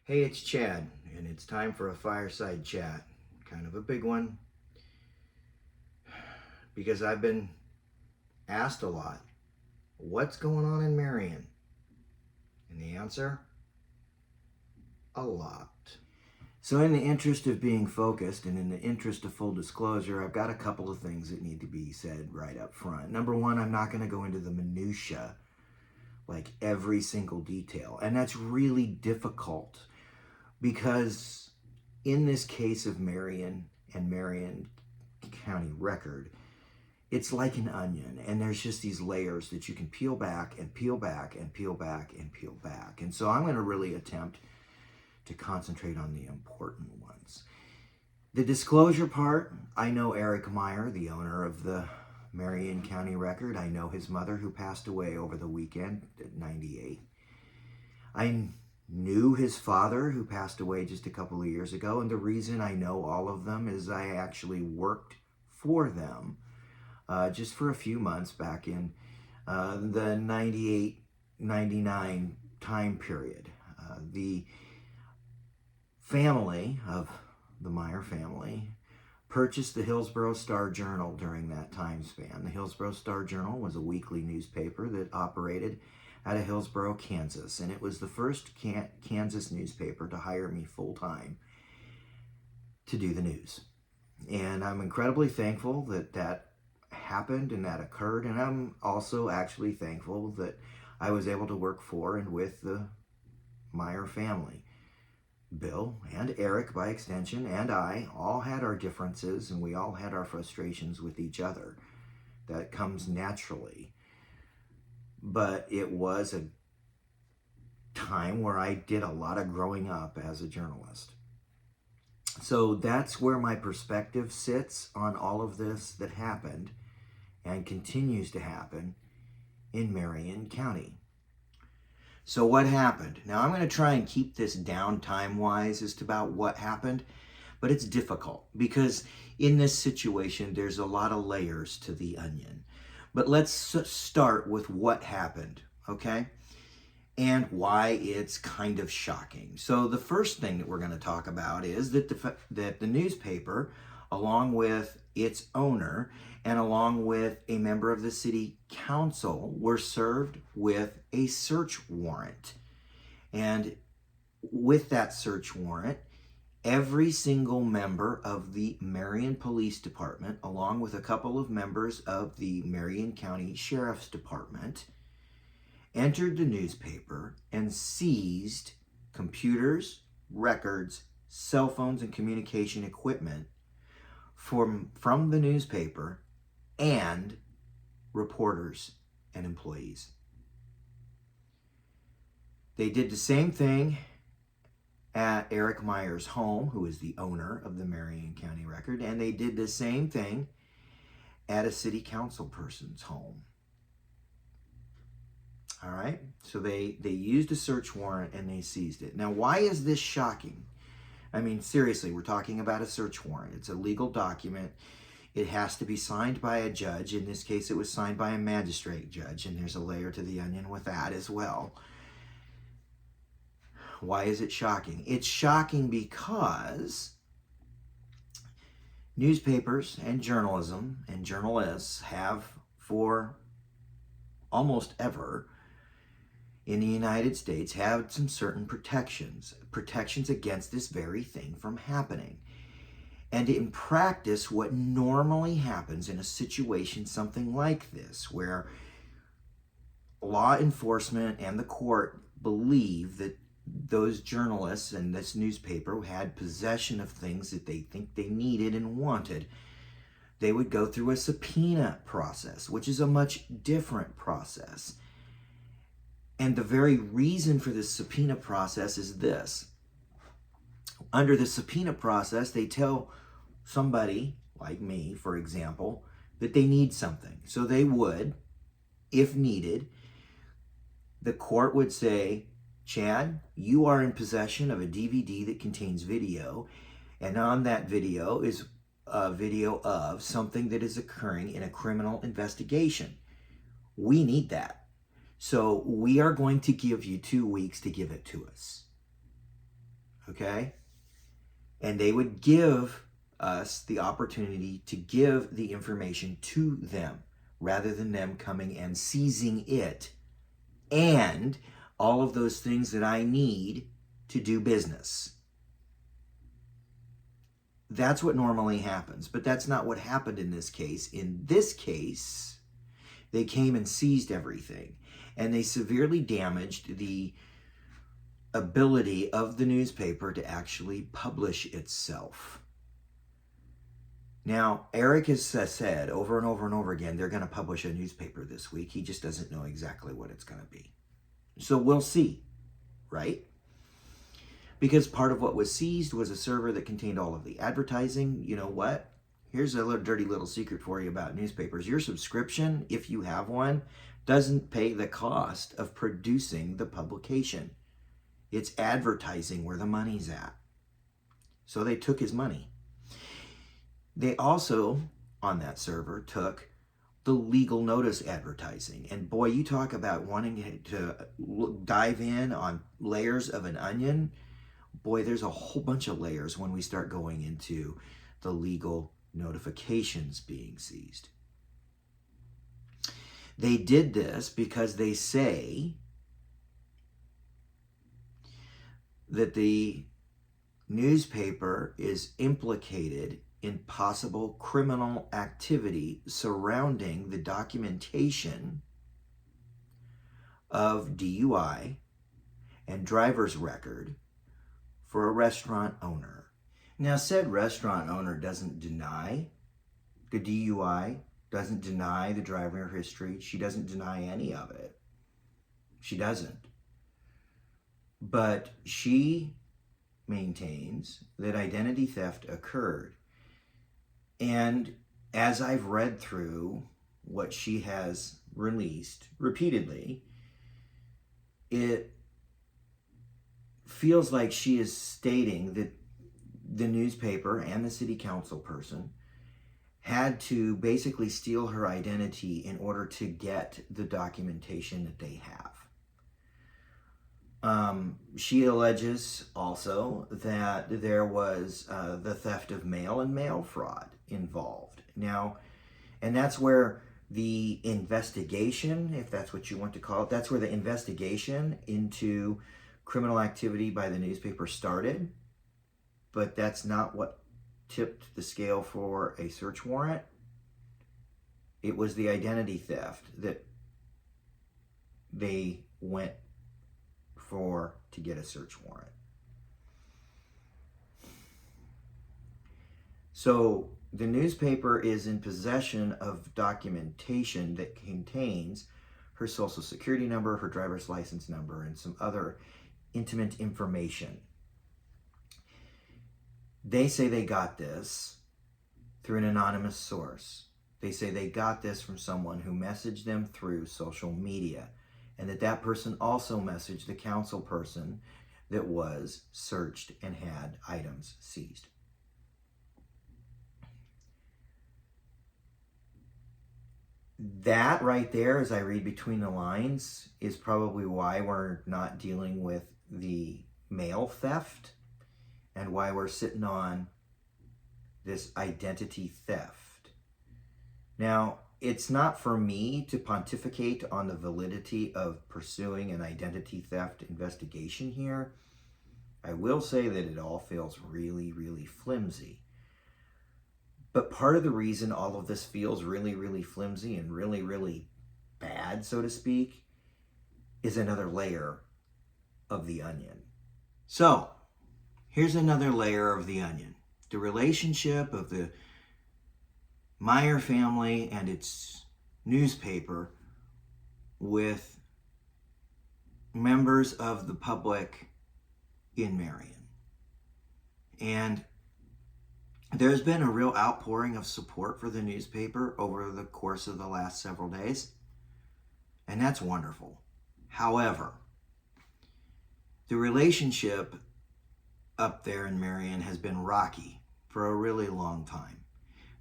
Hey, it's Chad, and it's time for a fireside chat. Kind of a big one because I've been asked a lot, what's going on in Marion? And the answer, a lot. So, in the interest of being focused and in the interest of full disclosure, I've got a couple of things that need to be said right up front. Number one, I'm not going to go into the minutiae, like every single detail. And that's really difficult because in this case of Marion and Marion County Record, it's like an onion, and there's just these layers that you can peel back and peel back and peel back and peel back. And so I'm going to really attempt to concentrate on the important ones. The disclosure part, I know Eric Meyer, the owner of the Marion County Record. I know his mother, who passed away over the weekend at 98. I knew his father, who passed away just a couple of years ago, and the reason I know all of them is I actually worked for them just for a few months back in the 98, 99 time period. The family of the Meyer family purchased the Hillsborough Star-Journal during that time span. The Hillsborough Star-Journal was a weekly newspaper that operated out of Hillsborough, Kansas, and it was the first Kansas newspaper to hire me full-time to do the news. And I'm incredibly thankful that that happened and that occurred, and I'm also actually thankful that I was able to work for and with the Meyer family. Bill and Eric, by extension, and I all had our differences, and we all had our frustrations with each other. That comes naturally. But it was a time where I did a lot of growing up as a journalist. So that's where my perspective sits on all of this that happened and continues to happen in Marion County. So what happened? Now I'm going to try and keep this down time-wise as to about what happened, but it's difficult because in this situation there's a lot of layers to the onion. But let's start with what happened, okay? And why it's kind of shocking. So the first thing that we're going to talk about is that the newspaper, along with its owner and along with a member of the city council, were served with a search warrant. And with that search warrant, every single member of the Marion Police Department, along with a couple of members of the Marion County Sheriff's Department, entered the newspaper and seized computers, records, cell phones, and communication equipment from the newspaper and reporters and employees. They did the same thing at Eric Meyer's home, who is the owner of the Marion County Record, and they did the same thing at a city council person's home. All right, so they used a search warrant and they seized it. Now, why is this shocking? I mean, seriously, we're talking about a search warrant. It's a legal document. It has to be signed by a judge. In this case, it was signed by a magistrate judge, and there's a layer to the onion with that as well. Why is it shocking? It's shocking because newspapers and journalism and journalists have, for almost ever in the United States, had some certain protections against this very thing from happening. And in practice, what normally happens in a situation something like this, where law enforcement and the court believe that those journalists and this newspaper had possession of things that they think they needed and wanted, they would go through a subpoena process, which is a much different process. And the very reason for this subpoena process is this. Under the subpoena process, they tell somebody, like me, for example, that they need something. So they would, if needed, the court would say, Chad, you are in possession of a DVD that contains video, and on that video is a video of something that is occurring in a criminal investigation. We need that. So we are going to give you 2 weeks to give it to us. okay? And they would give us the opportunity to give the information to them rather than them coming and seizing it and all of those things that I need to do business. That's what normally happens, but that's not what happened in this case. In this case, they came and seized everything, and they severely damaged the ability of the newspaper to actually publish itself. Now, Eric has said over and over and over again, they're going to publish a newspaper this week. He just doesn't know exactly what it's going to be. So we'll see, right? Because part of what was seized was a server that contained all of the advertising. You know what? Here's a little dirty little secret for you about newspapers. Your subscription, if you have one, doesn't pay the cost of producing the publication. It's advertising where the money's at. So they took his money. They also, on that server, took the legal notice advertising. And boy, you talk about wanting to dive in on layers of an onion. Boy, there's a whole bunch of layers when we start going into the legal notifications being seized. They did this because they say that the newspaper is implicated in possible criminal activity surrounding the documentation of DUI and driver's record for a restaurant owner. Now, said restaurant owner doesn't deny the DUI, doesn't deny the driver history. She doesn't deny any of it. She doesn't. But she maintains that identity theft occurred. And as I've read through what she has released repeatedly, it feels like she is stating that the newspaper and the city council person had to basically steal her identity in order to get the documentation that they have. She alleges also that there was the theft of mail and mail fraud involved. Now, and that's where the investigation, if that's what you want to call it, that's where the investigation into criminal activity by the newspaper started. But that's not what tipped the scale for a search warrant. It was the identity theft that they went for to get a search warrant. So the newspaper is in possession of documentation that contains her social security number, her driver's license number, and some other intimate information. They say they got this through an anonymous source. They say they got this from someone who messaged them through social media, and that person also messaged the council person that was searched and had items seized. That right there, as I read between the lines, is probably why we're not dealing with the mail theft and why we're sitting on this identity theft. Now, it's not for me to pontificate on the validity of pursuing an identity theft investigation here. I will say that it all feels really, really flimsy. But part of the reason all of this feels really, really flimsy and really, really bad, so to speak, is another layer of the onion. So, here's another layer of the onion. The relationship of the Meyer family and its newspaper with members of the public in Marion. And there's been a real outpouring of support for the newspaper over the course of the last several days, and that's wonderful. However, the relationship up there in Marion has been rocky for a really long time.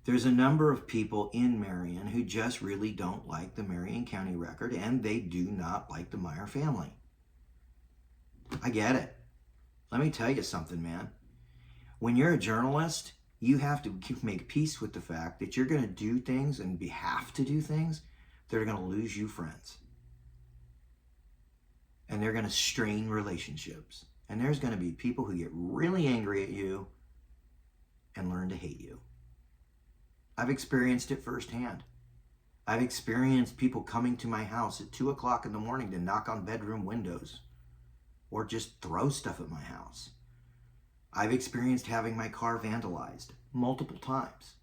There's a number of people in Marion who just really don't like the Marion County Record, and they do not like the Meyer family. I get it. Let me tell you something, man. When you're a journalist, you have to make peace with the fact that you're going to do things and have to do things that are going to lose you friends. And they're going to strain relationships. And there's going to be people who get really angry at you and learn to hate you. I've experienced it firsthand. I've experienced people coming to my house at 2 o'clock in the morning to knock on bedroom windows or just throw stuff at my house. I've experienced having my car vandalized multiple times.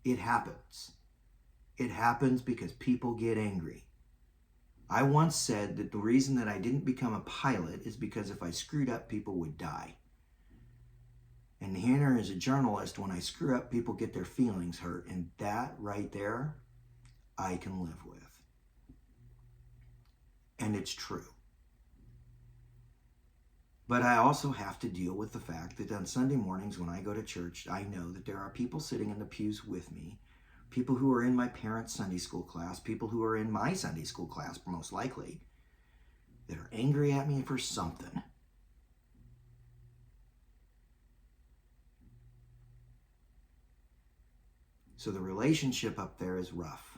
It happens. It happens because people get angry. I once said that the reason that I didn't become a pilot is because if I screwed up, people would die. And here as a journalist, when I screw up, people get their feelings hurt. And that right there, I can live with. And it's true. But I also have to deal with the fact that on Sunday mornings when I go to church, I know that there are people sitting in the pews with me, people who are in my parents' Sunday school class, people who are in my Sunday school class, most likely, that are angry at me for something. So the relationship up there is rough.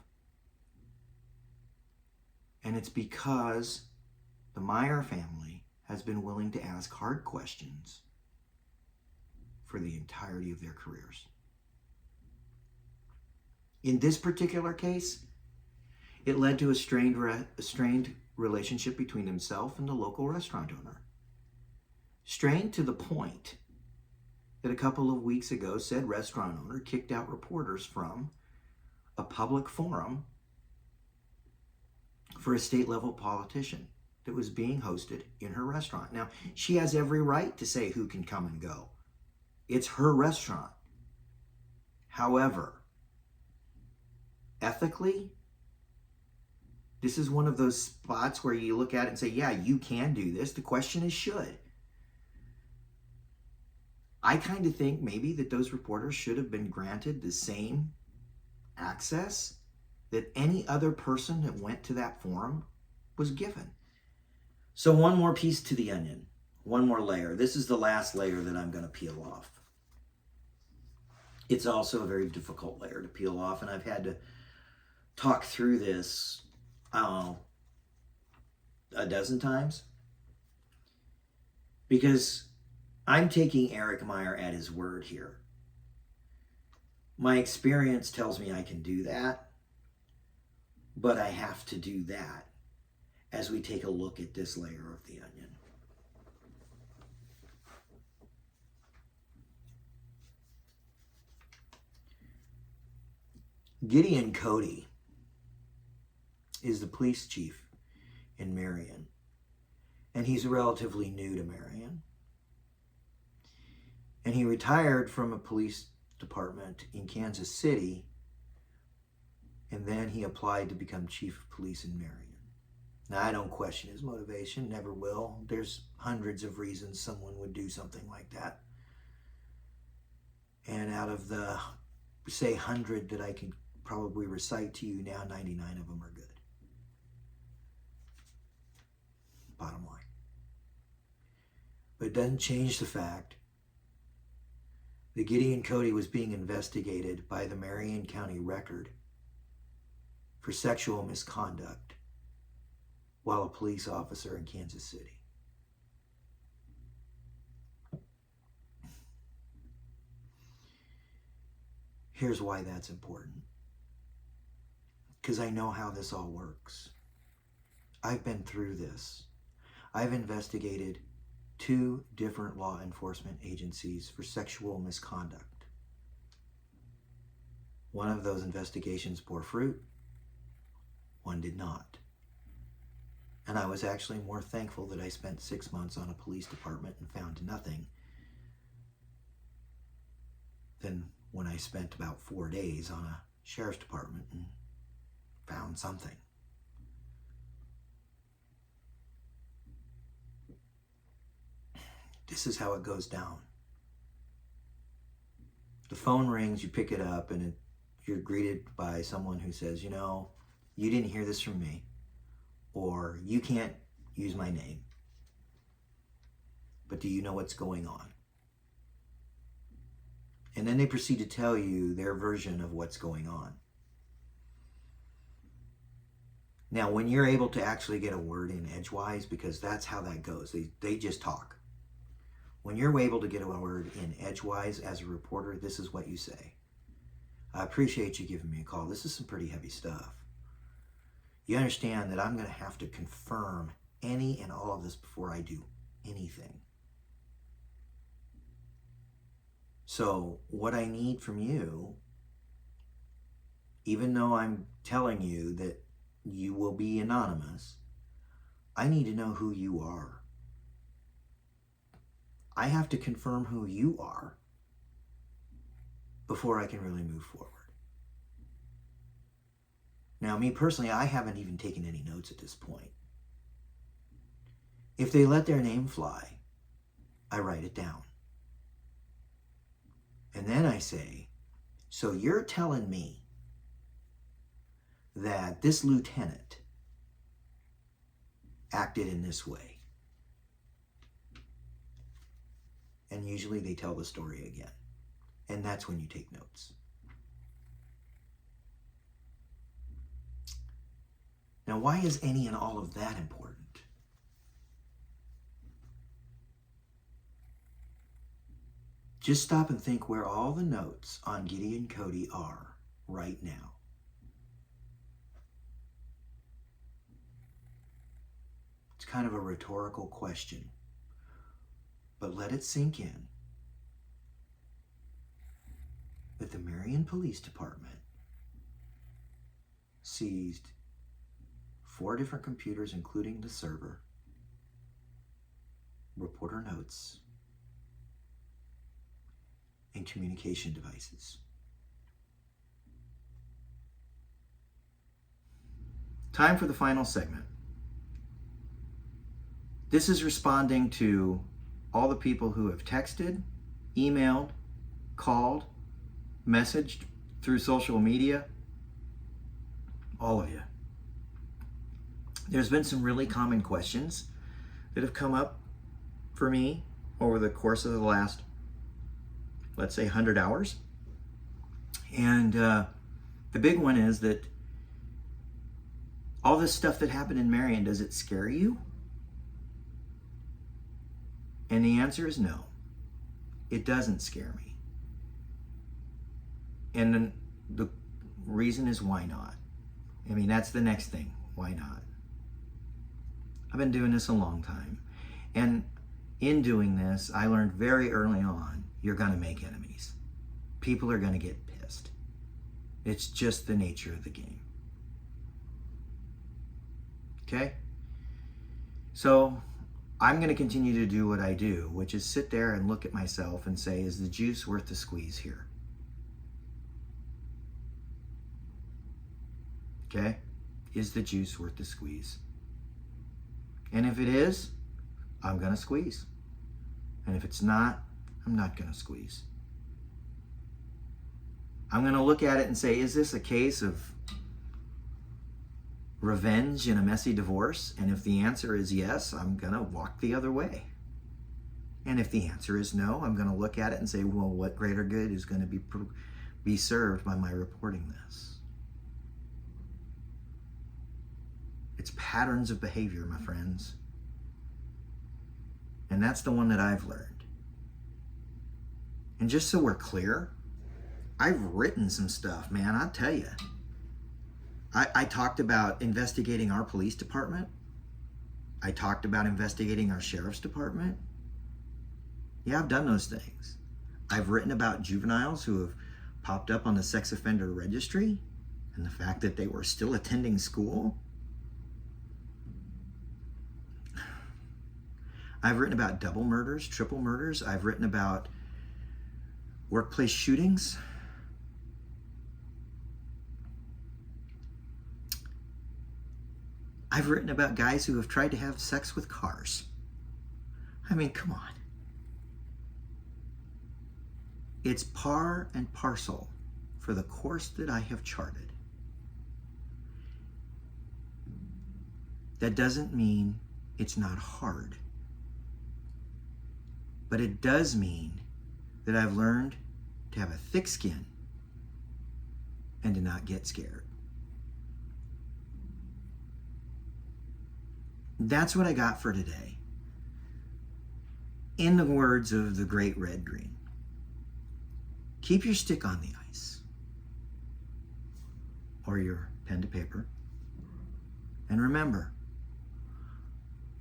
And it's because the Meyer family has been willing to ask hard questions for the entirety of their careers. In this particular case, it led to a strained relationship between himself and the local restaurant owner. Strained to the point that a couple of weeks ago, said restaurant owner kicked out reporters from a public forum for a state-level politician that was being hosted in her restaurant. Now, she has every right to say who can come and go. It's her restaurant. However, ethically, this is one of those spots where you look at it and say, yeah, you can do this. The question is, should. I kind of think maybe that those reporters should have been granted the same access that any other person that went to that forum was given. So one more piece to the onion, one more layer. This is the last layer that I'm going to peel off. It's also a very difficult layer to peel off, and I've had to talk through this, I don't know, a dozen times. Because I'm taking Eric Meyer at his word here. My experience tells me I can do that, but I have to do that as we take a look at this layer of the onion. Gideon Cody is the police chief in Marion, and he's relatively new to Marion. And he retired from a police department in Kansas City, and then he applied to become chief of police in Marion. Now, I don't question his motivation, never will. There's hundreds of reasons someone would do something like that. And out of the, say, 100 that I can probably recite to you now, 99 of them are good. Bottom line. But it doesn't change the fact that Gideon Cody was being investigated by the Marion County Record for sexual misconduct while a police officer in Kansas City. Here's why that's important. Because I know how this all works. I've been through this. I've investigated 2 different law enforcement agencies for sexual misconduct. One of those investigations bore fruit, one did not. And I was actually more thankful that I spent 6 months on a police department and found nothing than when I spent about 4 days on a sheriff's department and found something. This is how it goes down. The phone rings, you pick it up, and you're greeted by someone who says, you know, you didn't hear this from me, or you can't use my name. but do you know what's going on? And then they proceed to tell you their version of what's going on. Now, when you're able to actually get a word in edgewise, because that's how that goes, they just talk. When you're able to get a word in edgewise as a reporter, this is what you say. I appreciate you giving me a call. This is some pretty heavy stuff. You understand that I'm going to have to confirm any and all of this before I do anything. So what I need from you, even though I'm telling you that you will be anonymous, I need to know who you are. I have to confirm who you are before I can really move forward. Now, me personally, I haven't even taken any notes at this point. If they let their name fly, I write it down. And then I say, so you're telling me that this lieutenant acted in this way. And usually they tell the story again. And that's when you take notes. Now, why is any and all of that important? Just stop and think where all the notes on Gideon Cody are right now. It's kind of a rhetorical question, but let it sink in that the Marion Police Department seized 4 different computers, including the server, reporter notes, and communication devices. Time for the final segment. This is responding to all the people who have texted, emailed, called, messaged through social media. All of you. There's been some really common questions that have come up for me over the course of the last, let's say, 100 hours. And the big one is that all this stuff that happened in Marion, does it scare you? And the answer is no. It doesn't scare me. And then the reason is why not? I mean, that's the next thing. Why not? I've been doing this a long time. And in doing this, I learned very early on, you're going to make enemies. People are going to get pissed. It's just the nature of the game. Okay? So I'm going to continue to do what I do, which is sit there and look at myself and say, is the juice worth the squeeze here? Okay? Is the juice worth the squeeze? And if it is, I'm going to squeeze. And if it's not, I'm not going to squeeze. I'm going to look at it and say, is this a case of revenge in a messy divorce? And if the answer is yes, I'm going to walk the other way. And if the answer is no, I'm going to look at it and say, well, what greater good is going to be served by my reporting this? It's patterns of behavior, my friends. And that's the one that I've learned. And just so we're clear, I've written some stuff, man, I'll tell you. I talked about investigating our police department. I talked about investigating our sheriff's department. Yeah, I've done those things. I've written about juveniles who have popped up on the sex offender registry and the fact that they were still attending school. I've written about double murders, triple murders. I've written about workplace shootings. I've written about guys who have tried to have sex with cars. I mean, come on. It's par and parcel for the course that I have charted. That doesn't mean it's not hard. But it does mean that I've learned to have a thick skin and to not get scared. That's what I got for today. In the words of the great Red Green, keep your stick on the ice, or your pen to paper, and remember,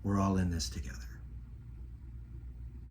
we're all in this together.